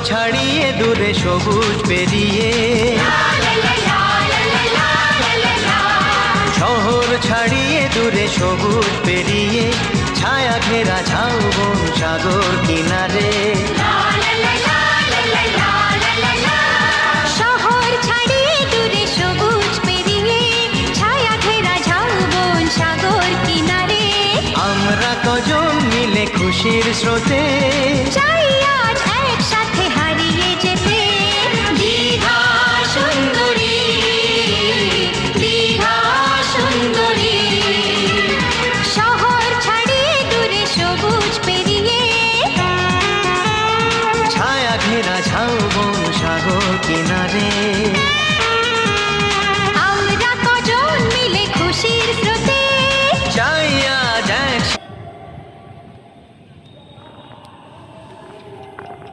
ছাড়িয়ে দূরে সবুজ পেরিয়ে, শহর ছাড়িয়ে দূরে সবুজ পেরিয়ে, ছায়া ঘেরা ঝাউবন সাগর কিনারে। শহর ছাড়িয়ে দূরে সবুজ পেরিয়ে, ছায়া ঘেরা ঝাউবন সাগর কিনারে। আমরা কজন মিলে খুশির স্রোতে চাইয়া